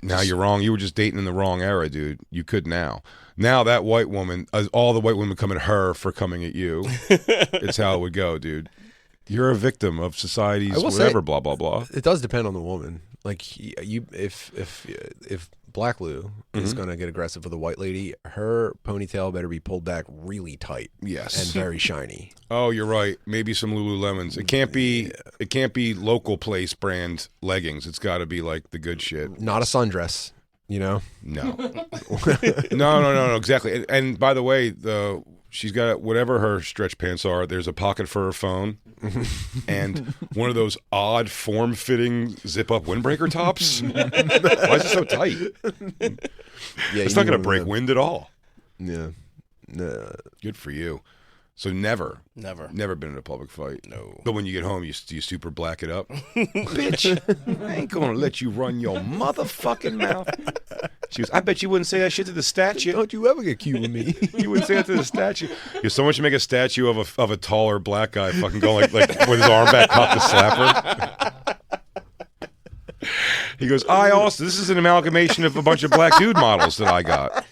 Now you're wrong. You were just dating in the wrong era, dude. You could now. Now that white woman, all the white women come at her for coming at you. It's how it would go, dude. You're a victim of society's whatever, blah blah blah. It does depend on the woman. Like if Black Lou is going to get aggressive with a white lady, her ponytail better be pulled back really tight. Yes. And very shiny. Oh, you're right. Maybe some Lululemons. It can't be local place brand leggings. It's got to be like the good shit. Not a sundress, you know? No. No, exactly. And by the way, she's got whatever her stretch pants are, there's a pocket for her phone and one of those odd form-fitting zip-up windbreaker tops. Why is it so tight? Yeah, it's not going to break wind at all. Yeah. No. Good for you. So never been in a public fight. No. But when you get home, you super black it up. Bitch, I ain't going to let you run your motherfucking mouth. She goes, I bet you wouldn't say that shit to the statue. Don't you ever get cute with me. You wouldn't say that to the statue. Someone should make a statue of a taller black guy fucking going like with his arm back cocked to slap her. He goes, this is an amalgamation of a bunch of black dude models that I got.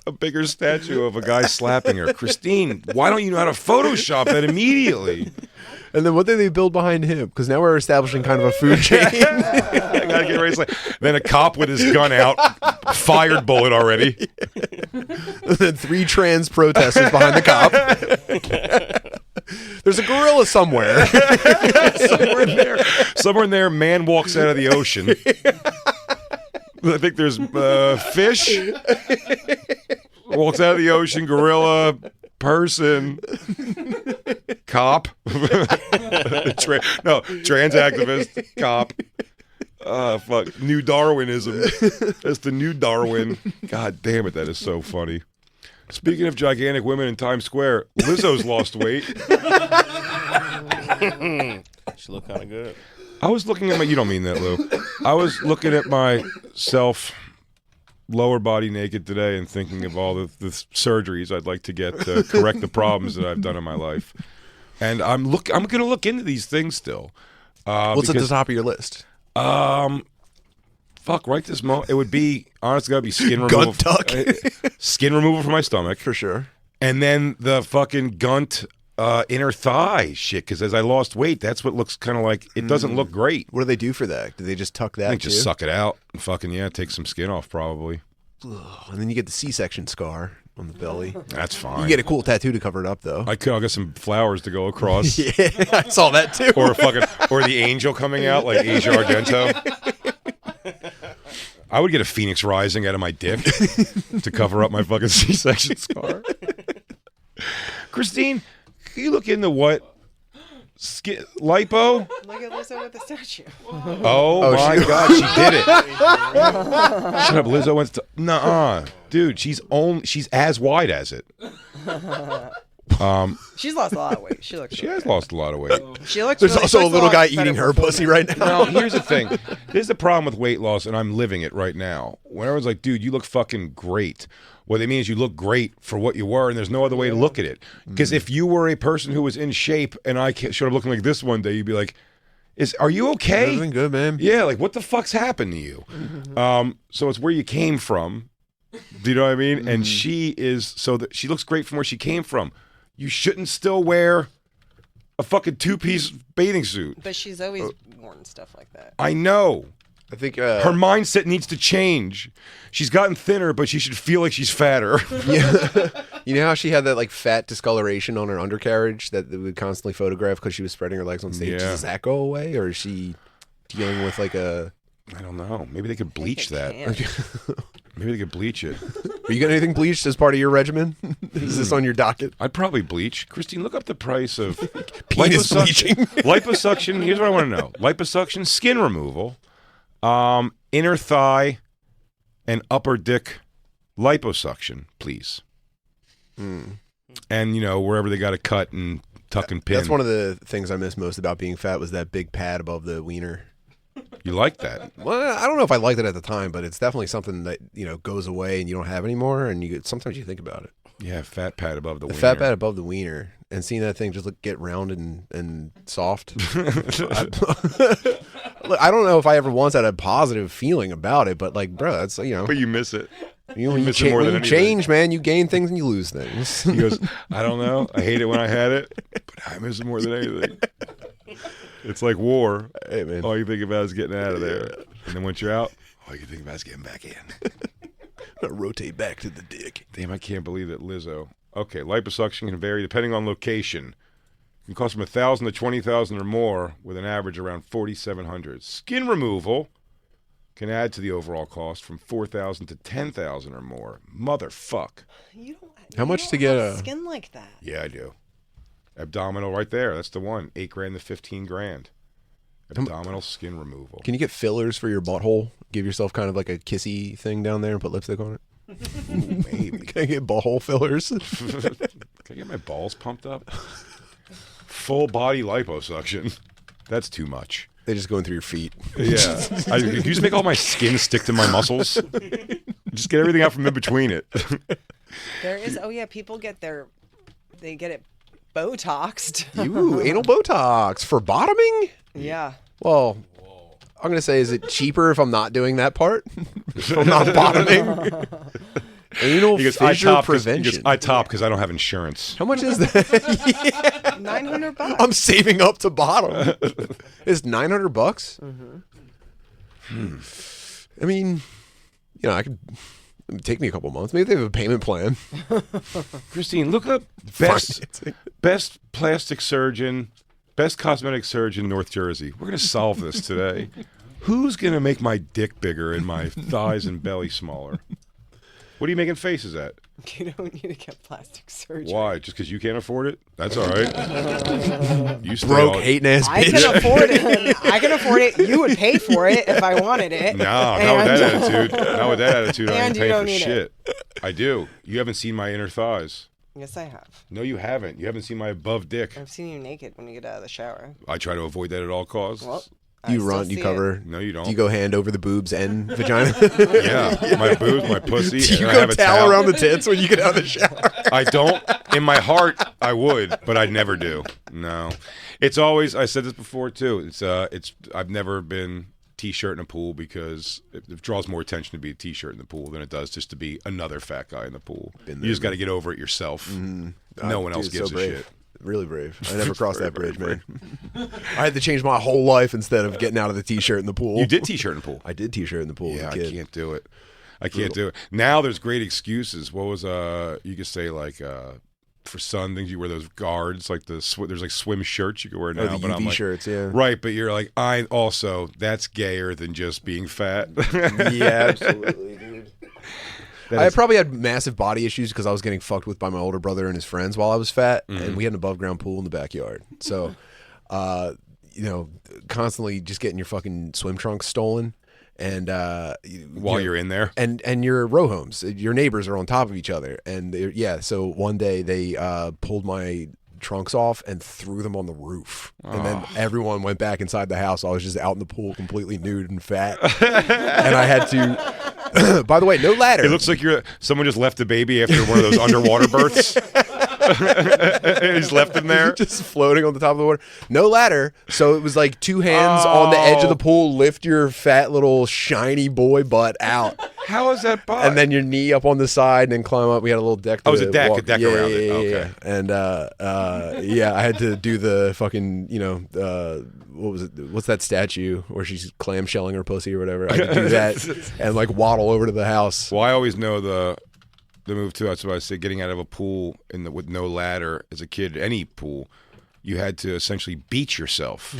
A bigger statue of a guy slapping her. Christine, why don't you know how to Photoshop that immediately? And then what did they build behind him? Because now we're establishing kind of a food chain. I gotta get ready. Then a cop with his gun out, fired bullet already. And then 3 trans protesters behind the cop. There's a gorilla somewhere. Somewhere in there, man walks out of the ocean. I think there's fish. Walks out of the ocean, gorilla, person, cop. Trans activist, cop. Fuck. New Darwinism. That's the new Darwin. God damn it, that is so funny. Speaking of gigantic women in Times Square, Lizzo's lost weight. She looked kind of good. I was looking at you don't mean that, Lou. I was looking at myself lower body naked today and thinking of all the surgeries I'd like to get to correct the problems that I've done in my life. And I'm going to look into these things still. What's at the top of your list? Fuck, right this moment. It would be, honestly, gotta be skin removal. Gunt tuck. Skin removal from my stomach. For sure. And then the fucking gunt inner thigh shit, because as I lost weight, that's what looks kind of like, it doesn't look great. What do they do for that? Do they just tuck that I think just suck it out and fucking, take some skin off probably. And then you get the C-section scar on the belly. That's fine. You get a cool tattoo to cover it up, though. I'll get some flowers to go across. Yeah, I saw that too. Or the angel coming out like Asia Argento. I would get a phoenix rising out of my dick to cover up my fucking C-section scar. Christine, can you look into what? Lipo? Look at Lizzo with the statue. Oh my God, she did it. Shut up, Lizzo went to... Nuh-uh. Dude, she's as wide as it. She's lost a lot of weight. She has lost a lot of weight. She looks. There's really, also a first of little all, guy better eating her before pussy that. right now. No, here's the thing. Here's the problem with weight loss, and I'm living it right now. When everyone's like, dude, you look fucking great. What they mean is you look great for what you were, and there's no other way to look at it. Because if you were a person who was in shape and I showed up looking like this one day, you'd be like, are you okay? Everything good, man. Yeah, like what the fuck's happened to you? So it's where you came from. Do you know what I mean? And she is, she looks great from where she came from. You shouldn't still wear a fucking 2-piece bathing suit. But she's always worn stuff like that. I know. I think her mindset needs to change. She's gotten thinner, but she should feel like she's fatter. Yeah. You know how she had that like fat discoloration on her undercarriage that they would constantly photograph because she was spreading her legs on stage? Yeah. Does that go away, or is she dealing with like a? I don't know. Maybe they could bleach that. Maybe they could bleach it. Are you got anything bleached as part of your regimen? Is this on your docket? I'd probably bleach. Christine, look up the price of Penis bleaching. Liposuction. Here's what I want to know: liposuction, skin removal, inner thigh, and upper dick liposuction, please. And wherever they got to cut and tuck and pin. That's one of the things I miss most about being fat was that big pad above the wiener. You like that? Well, I don't know if I liked it at the time, but it's definitely something that goes away and you don't have anymore, and sometimes you think about it. Yeah, fat pad above the wiener. Fat pad above the wiener, and seeing that thing just get round and soft. Look, I don't know if I ever once had a positive feeling about it, but bro, that's But you miss it. When you change, man, you gain things and you lose things. He goes, I don't know. I hate it when I had it, but I miss it more than anything. It's like war. Hey, man. All you think about is getting out of there. And then once you're out, all you think about is getting back in. Rotate back to the dick. Damn, I can't believe that Lizzo. Okay, liposuction can vary depending on location. It can cost from $1,000 to $20,000 or more, with an average around $4,700. Skin removal can add to the overall cost from $4,000 to $10,000 or more. Motherfuck. How much to get a skin like that? Yeah, I do. Abdominal right there. That's the one. $8,000 to $15,000. Abdominal skin removal. Can you get fillers for your butthole? Give yourself kind of like a kissy thing down there and put lipstick on it? Ooh, maybe. Can I get butthole fillers? Can I get my balls pumped up? Full body liposuction. That's too much. They just go in through your feet. Yeah. Can you just make all my skin stick to my muscles? Just get everything out from in between it. There is. Oh yeah, people get they get it Botoxed. Ooh, anal Botox for bottoming? Yeah. Well, I'm gonna say, is it cheaper if I'm not doing that part? If I'm not bottoming. Anal fissure prevention. I top because I don't have insurance. How much is that? Yeah. $900. I'm saving up to bottom. It's $900. I mean, I could. It'd take me a couple months. Maybe they have a payment plan. Christine, look up best plastic surgeon, best cosmetic surgeon in North Jersey. We're gonna solve this today. Who's gonna make my dick bigger and my thighs and belly smaller? What are you making faces at? You don't need to get plastic surgery. Why? Just because you can't afford it? That's all right. You broke, hating ass bitch. I can afford it. I can afford it. You would pay for it if I wanted it. No, not with that attitude. Not with that attitude. I And ain't you paying don't for need shit. I do. You haven't seen my inner thighs. Yes, I have. No, you haven't. You haven't seen my above dick. I've seen you naked when you get out of the shower. I try to avoid that at all costs. Well, You run, you cover. No, you don't. Do you go hand over the boobs and vagina? Yeah, my boobs, my pussy. Do you and I go have a towel around the tits when you get out of the shower? I don't. In my heart, I would, but I never do. No, it's always. I said this before too. It's. I've never been t-shirt in a pool because it draws more attention to be a t-shirt in the pool than it does just to be another fat guy in the pool. You just got to get over it yourself. No one else gives a shit. Really brave. I never crossed that bridge, man. I had to change my whole life instead of getting out of the t-shirt in the pool. You did t-shirt in the pool? I did t-shirt in the pool. Yeah, as a kid. I can't do it. I can't do it. Now there's great excuses. What was you could say like for sun things you wear those guards like there's like swim shirts you can wear now. The but UV I'm like, shirts, yeah. Right, but you're like that's gayer than just being fat. Yeah, absolutely, dude. I probably had massive body issues because I was getting fucked with by my older brother and his friends while I was fat, and we had an above ground pool in the backyard. So, constantly just getting your fucking swim trunks stolen And while you're in there, and your row homes, your neighbors are on top of each other, and so one day they pulled my trunks off and threw them on the roof, and then everyone went back inside the house. I was just out in the pool, completely nude and fat, and I had to. By the way, no ladder. It looks like someone just left a baby after one of those underwater births. He's left him there, just floating on the top of the water. No ladder, so it was like two hands on the edge of the pool. Lift your fat little shiny boy butt out. How is that possible? And then your knee up on the side, and then climb up. We had a little deck. Oh, it was a deck, around it. Yeah. Okay. And I had to do the fucking, what was it? What's that statue where she's clamshelling her pussy or whatever? I had to do that and like waddle over to the house. Well, I always know the move too. That's why I say getting out of a pool with no ladder as a kid, any pool, you had to essentially beat yourself.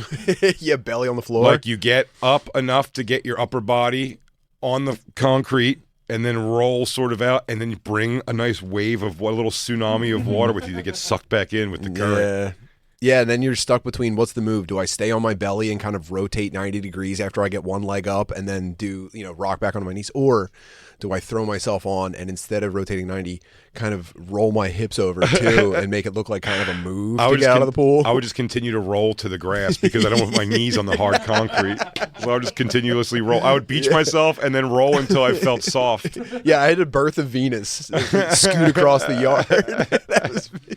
Yeah, belly on the floor. Like you get up enough to get your upper body on the concrete and then roll sort of out, and then you bring a nice wave of a little tsunami of water with you that gets sucked back in with the current. Yeah, and then you're stuck between what's the move? Do I stay on my belly and kind of rotate 90 degrees after I get one leg up and then do, rock back on my knees? Or do I throw myself on and instead of rotating 90, kind of roll my hips over too and make it look like kind of a move to get out of the pool? I would just continue to roll to the grass because I don't want my knees on the hard concrete. So I would just continuously roll. I would beach myself and then roll until I felt soft. Yeah, I had a birth of Venus, scoot across the yard. That was me.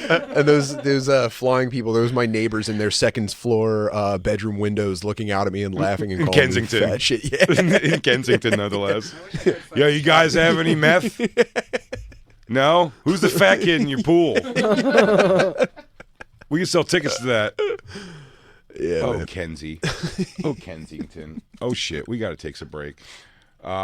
And those flying people, those were my neighbors in their second floor bedroom windows looking out at me and laughing and calling Kensington. me fat shit. Yeah. In Kensington, nonetheless. Yeah, you guys have any meth? No? Who's the fat kid in your pool? We can sell tickets to that. Yeah. Oh, Kenzie. Oh, Kensington. Oh, shit. We got to take a break.